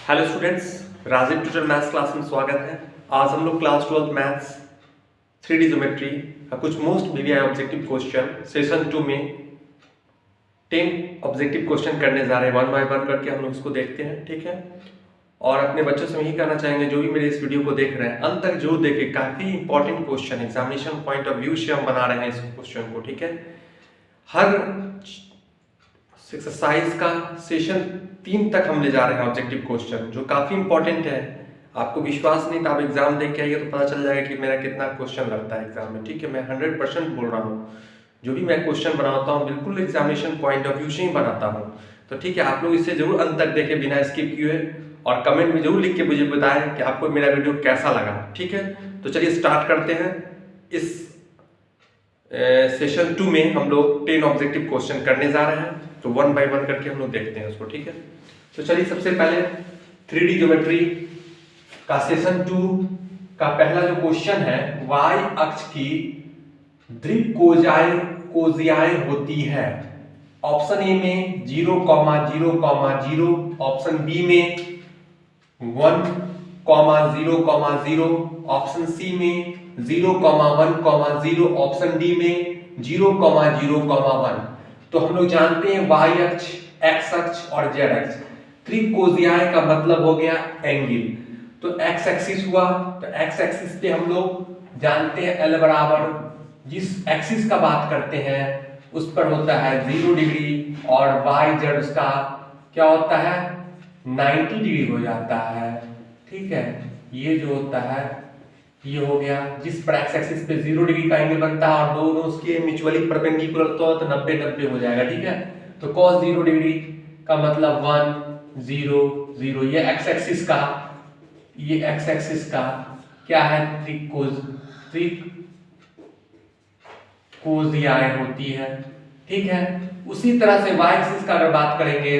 Hello students, Rajiv tutor maths class में स्वागत है। आज हम लोग क्लास 12 मैथ्स 3D ज्योमेट्री का कुछ most VVI objective question session 2 में 10 ऑब्जेक्टिव क्वेश्चन करने जा रहे हैं। वन बाय वन करके हम लोग इसको देखते हैं, ठीक है। और अपने बच्चों से यही कहना चाहेंगे, जो भी मेरे इस वीडियो को देख रहे हैं अंत तक जरूर देखें। काफी important question examination point of view से हम बना रहे हैं इस क्वेश्चन को, ठीक है। हर एक्सरसाइज का सेशन 3 तक हम ले जा रहे हैं ऑब्जेक्टिव क्वेश्चन, जो काफी इंपॉर्टेंट है। आपको विश्वास नहीं तो आप एग्जाम देख के आइए तो पता चल जाएगा कि मेरा कितना क्वेश्चन लगता है एग्जाम में, ठीक है। मैं 100% बोल रहा हूँ, जो भी मैं क्वेश्चन बनाता हूँ बिल्कुल एग्जामिनेशन पॉइंट ऑफ व्यू से ही बनाता हूँ। तो ठीक है, आप लोग इसे जरूर अंत तक देखें बिना स्किप किए, और कमेंट में जरूर लिख के मुझे बताएं कि आपको मेरा वीडियो कैसा लगा, ठीक है। तो चलिए स्टार्ट करते हैं। इस सेशन 2 में हम लोग 10 ऑब्जेक्टिव क्वेश्चन करने जा रहे हैं, तो वन बाय वन करके हम लोग देखते हैं उसको, ठीक है। तो चलिए सबसे पहले 3D ज्योमेट्री का सेशन 2 का पहला जो क्वेश्चन है, y अक्ष की द्विकोणीय होती है। ऑप्शन ए में 0, 0, 0, ऑप्शन बी में 1, 0, 0, ऑप्शन सी में 0, 1, 0, ऑप्शन डी में 0, 0, 1। तो हम लोग जानते हैं y अक्ष, x अक्ष और z अक्ष। त्रिकोणीय का मतलब हो गया एंगल। तो x एक्सिस हुआ, तो x एक्सिस पे हम लोग जानते हैं L बराबर, जिस एक्सिस का बात करते हैं उस पर होता है 0 डिग्री, और y z उसका क्या होता है 90 डिग्री हो जाता है, ठीक है। ये जो होता है ये हो गया, जिस पर x एक्सिस पे 0 डिग्री का एंगल बनता है और दोनों उसके म्यूचुअली परपेंडिकुलर तो 90 90 हो जाएगा, ठीक है। तो cos 0 डिग्री का मतलब 1 0 0। ये x एक्सिस का क्या है त्रिकोणीय होती है, ठीक है। उसी तरह से y एक्सिस का अगर बात करेंगे,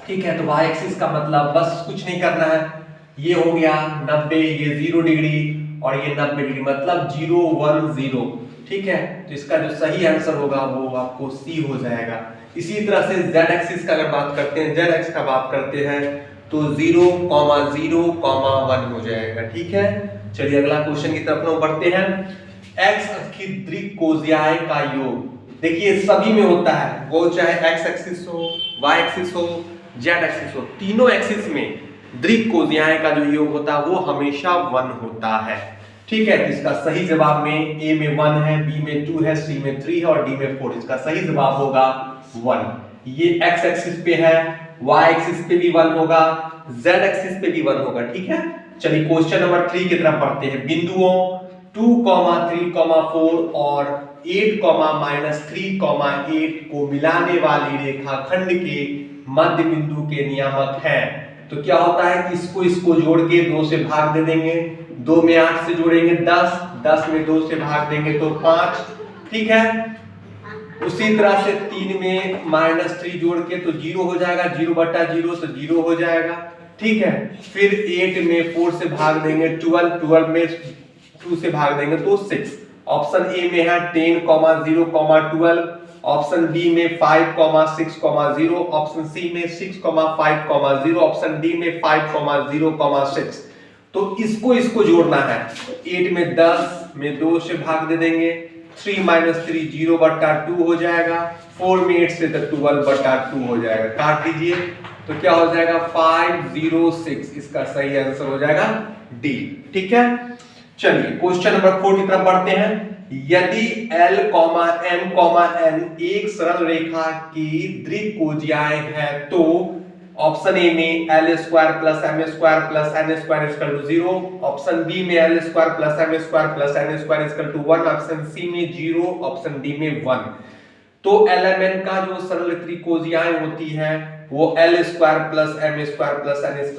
ठीक है, तो y एक्सिस का मतलब बस कुछ नहीं करना है, ये हो गया 90, ये 0 डिग्री और ये 90 डिग्री, मतलब 0 1 0, ठीक है। तो इसका जो सही आंसर होगा वो आपको सी हो जाएगा। इसी तरह से z एक्सिस का अगर बात करते हैं, z एक्सिस का बात करते हैं तो 0, 0, 1 हो जाएगा, ठीक है। चलिए अगला क्वेश्चन की तरफ हम बढ़ते हैं। x अक्ष की त्रिकोणीय का योग, देखिए सभी में होता है, वो चाहे x एक्सिस हो, y एक्सिस हो, z एक्सिस हो, तीनों एक्सिस में त्रिकोणीय का जो योग होता है वो हमेशा 1 होता है, ठीक है। तो इसका सही जवाब में a में 1 है, b में 2 है, c में 3 है और d में 4। इसका सही जवाब होगा 1। ये x एक्सिस पे है, y एक्सिस पे भी 1 होगा, z एक्सिस पे भी 1 होगा, ठीक है। चलिए क्वेश्चन नंबर 3 की तरफ बढ़ते हैं। बिंदुओं 2, 3, 4 और 8, -3, 8 को मिलाने वाली रेखाखंड के मध्य बिंदु के नियामक हैं। तो क्या होता है कि इसको जोड़ के 2 से भाग दे देंगे, 2 में 8 से जोड़ेंगे 10, 10 में 2 से भाग देंगे तो 5, ठीक है। उसी तरह से 3 में -3 जोड़ के तो 0 हो जाएगा, 0/0 तो 0 हो जाएगा, ठीक है। फिर 8 में 4 से भाग देंगे 12, 12 में 2 से भाग देंगे तो 6। ऑप्शन ए में है 10, 0, 12, ऑप्शन बी में 5, 6, 0, ऑप्शन सी में 6, 5, 0, ऑप्शन डी में 5, 0, 6। तो इसको जोड़ना है, 8 में 10 में 2 से भाग दे देंगे, 3 - 3 0/2 हो जाएगा, 4 में 8 से तो 12/2 हो जाएगा, काट दीजिए तो क्या हो जाएगा 5 0 6। इसका सही आंसर हो जाएगा डी, ठीक है। चलिए क्वेश्चन नंबर 4 की तरफ बढ़ते हैं। यदि L, M, N एक सरल रेखा की द्विकोणीय है तो ऑप्शन ए में L² + M² + N² 0, option B में L² + M² + N² 1, option C में 0, ऑप्शन डी में 1। तो LMN का जो सरल त्रिकोणीय होती है वो L² + M² + N²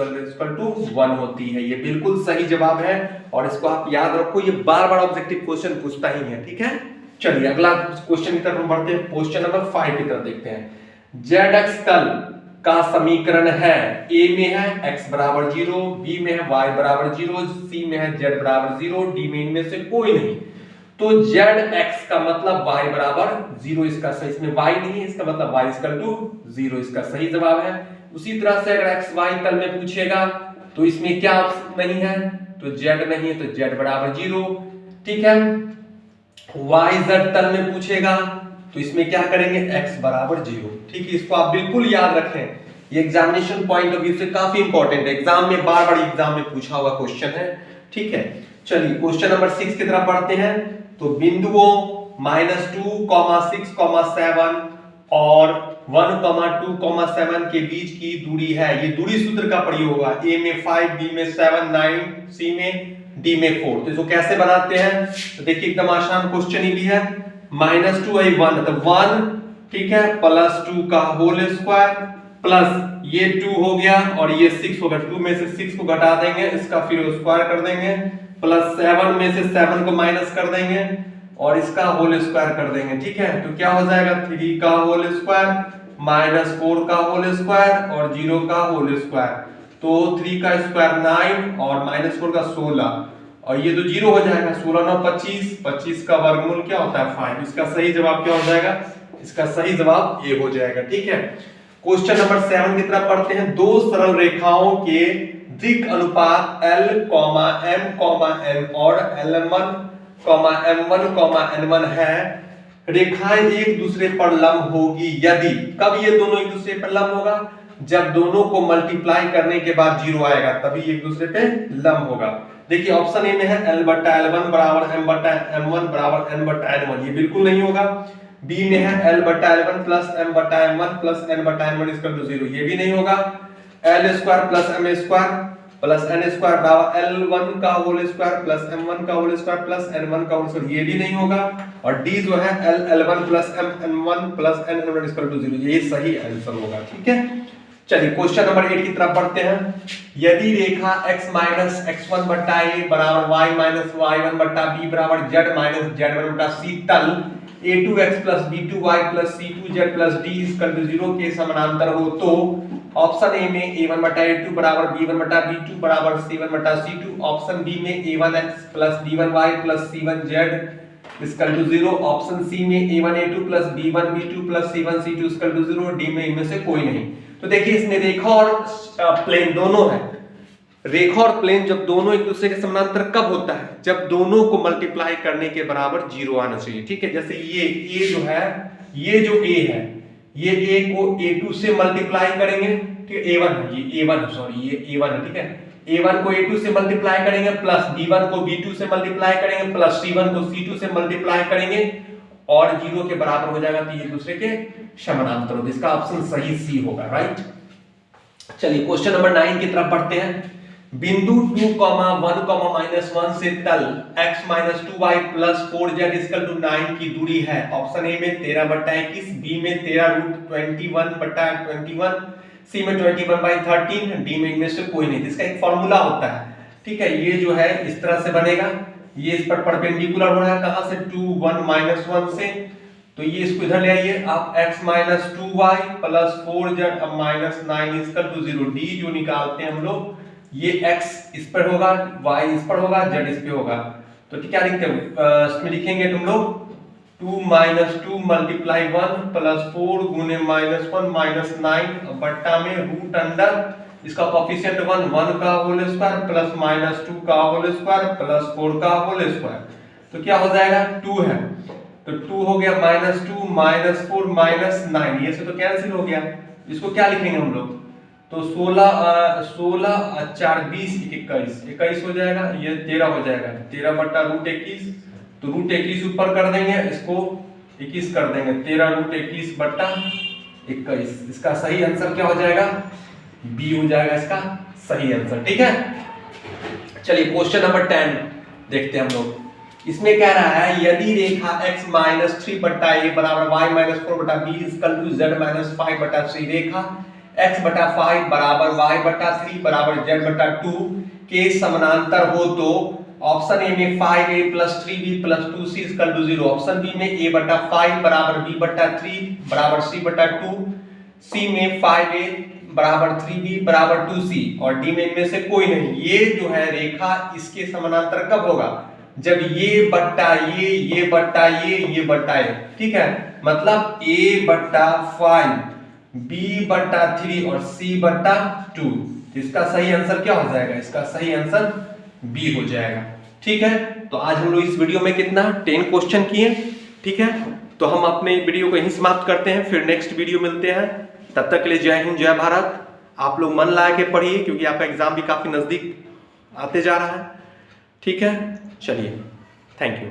1 होती है। ये बिल्कुल सही जवाब है और इसको आप याद रखो, ये बार-बार ऑब्जेक्टिव क्वेश्चन पूछता ही है, ठीक है। चलिए अगला क्वेश्चन की तरफ बढ़ते हैं। क्वेश्चन नंबर 5 की तरफ देखते हैं। Z अक्ष तल का समीकरण है, A में है x = 0, B में है y = 0, C में है z = 0, D में इनमें से कोई नहीं। तो zx का मतलब y बराबर 0, इसका सही, इसमें y नहीं है, इसका मतलब y इक्वल टू 0, इसका सही जवाब है। उसी तरह से अगर xy तल में पूछेगा तो इसमें क्या नहीं है, तो z नहीं है, तो z बराबर 0, ठीक है। yz तल में पूछेगा तो इसमें क्या करेंगे, x बराबर 0, ठीक है। इसको आप बिल्कुल याद रखें, ये एग्जामिनेशन पॉइंट ऑफ व्यू से काफी इंपॉर्टेंट है, एग्जाम में बार बार एग्जाम में पूछा हुआ क्वेश्चन है, ठीक है। चलिए क्वेश्चन नंबर 6 की तरफ बढ़ते हैं। तो बिंदुओं -2, 6, 7 और 1, 2, 7 के बीच की दूरी है, ये दूरी सूत्र का प्रयोग होगा, a में 5, b में 7, 9, c में d में 4। तो इसको कैसे बनाते हैं, तो देखिए एकदम आसान क्वेश्चन ही भी है। -2 है 1, तो 1, ठीक है, +2 का होल स्क्वायर प्लस ये 2 हो गया और ये 6 होगा, 2 में से 6 को घटा देंगे, इसका फिर स्क्वायर कर देंगे, प्लस 7 में से 7 को माइनस कर देंगे और इसका होल स्क्वायर कर देंगे, ठीक है। तो क्या हो जाएगा, 3 का होल स्क्वायर -4 का होल स्क्वायर और 0 का होल स्क्वायर, तो 3 का स्क्वायर 9 और -4 का 16 और ये तो 0 हो जाएगा, 16 9 25, 25 का वर्गमूल क्या होता है 5। इसका सही जवाब क्या हो जाएगा, इसका सही जवाब ये हो जाएगा, ठीक है। क्वेश्चन नंबर 7 की तरफ पढ़ते हैं। दो सरल रेखाओं के दिक् अनुपात L, M, N और L1, M1, N1 है। रेखाएं एक दूसरे पर लंब होगी यदि, कब ये दोनों एक दूसरे पर लंब होगा, जब दोनों को मल्टीप्लाई करने के बाद 0 आएगा तभी एक दूसरे पे लंब होगा। देखिए ऑप्शन ए में है L/L1 बराबर M/M1 बराबर N/N1, ये बिल्कुल नहीं होगा। बी में है L/L1 plus M/M1 plus N/N1 equal to 0, ये भी नहीं होगा। L square plus M square plus N square बराबर L1 का होल स्क्वायर प्लस M1 का होल स्क्वायर प्लस N1 का होल स्क्वायर, ये भी नहीं होगा। और D जो है L1 plus M1 plus N1 equal to 0, ये सही आंसर होगा, ठीक है। चलिए क्वेश्चन नंबर 8 की तरफ बढ़ते हैं। यदि रेखा x माइनस x1 बटा a बराबर y माइनस y1 बटा b बराबर z माइनस z1 बटा c तल a2x plus b2y plus c2z plus d equal to 0 के समानांतर हो, तो ऑप्शन ए में a1 बटा a2 बराबर b1 बटा b2 बराबर c1 बटा c2, ऑप्शन बी में a1x plus b1y plus c1z equal to 0, option C में a1 a2 plus b1 b2 plus c1 c2 equal to 0, D में इनमें से कोई नहीं। तो देखिए इसमें रेखा और प्लेन दोनों है। रेखा और प्लेन जब दोनों एक दूसरे के समानांतर कब होता है, जब दोनों को मल्टीप्लाई करने के बराबर 0 आना चाहिए, ठीक है। जैसे ये a जो है, ये जो a है, ये a को a2 से मल्टीप्लाई करेंगे, ठीक है, a1 है, ये a1 सॉरी ये a1 है, ठीक है। a1 को a2 से मल्टीप्लाई करेंगे प्लस b1 को b2 से मल्टीप्लाई करेंगे प्लस c1 को c2 से मल्टीप्लाई करेंगे और 0 के बराबर हो जाएगा, तो ये दूसरे के समानांतर होगा। इसका ऑप्शन सही सी होगा, राइट। चलिए क्वेश्चन नंबर 9 की तरफ बढ़ते हैं। बिंदु 2, 1, -1 से तल x - 2y + 4z = 9 की दूरी है। ऑप्शन ए में 13/21, बी में 13√21/21, सी में 21/13, डी में इनमें से कोई नहीं। इसका एक फॉर्मूला होता है, ठीक है। ये जो है इस तरह से बनेगा, ये इस पर परपेंडिकुलर हो रहा है, कहां से 2, 1, -1 से, तो ये इसको इधर ले आइए आप, x - 2y + 4z अब -9 = 0, d जो निकालते हैं हम लोग, ये x इस पर होगा, y इस पर होगा, z इस पे होगा, तो क्या लिखते हैं इसमें लिखेंगे तुम लोग 2 - 2 × 1 + 4 गुने -1 - 9 बट्टा में रूट अंडर इसका कोएफिशिएंट 1, 1 का होल स्क्वायर प्लस -2 का होल स्क्वायर प्लस 4 का होल स्क्वायर, तो क्या हो जाएगा 2 है, तो 2 हो गया -2 -4 -9, ये से तो कैंसिल हो गया। इसको क्या लिखेंगे हम लोग, तो 16 4 20 21 हो जाएगा, ये 13 हो जाएगा, 13/√21, तो √21 ऊपर कर देंगे, इसको 21 कर देंगे, 13√21/21, इसका सही आंसर क्या हो जाएगा, बी हो जाएगा इसका सही आंसर, ठीक है। चलिए क्वेश्चन नंबर 10 देखते हैं हम लोग। इसमें कह रहा है यदि रेखा x - 3/a बराबर y - 4/b = z - 5/3, रेखा x/5 बराबर y/3 बराबर z/2 के समानांतर हो, तो ऑप्शन ए में 5a + 3b + 2c = 0, option B में a/5 बराबर b/3 बराबर c/2, सी में 5a बराबर 3b बराबर 2c और डी में इनमें से कोई नहीं। ये जो है रेखा इसके समानांतर कब होगा, जब ये बट्टा ये बट्टा ये बट्टा ये, ठीक है, मतलब a बट्टा 5, b बट्टा 3 और c बट्टा 2, इसका सही आंसर क्या हो जाएगा? इसका सही आंसर b हो जाएगा। ठीक है, तो आज हम लोग इस वीडियो में कितना 10 क्वेश्चन किए। ठीक है, तो हम अपने वीडियो को यहीं समाप्त करते हैं, फिर नेक्स्ट वीडियो मिलते हैं। तब तक के लिए जय हिंद जय भारत। आप लोग मन लगा के पढ़िए क्योंकि आपका एग्जाम भी काफी नजदीक आते जा रहा है। ठीक है, चलिए, थैंक यू।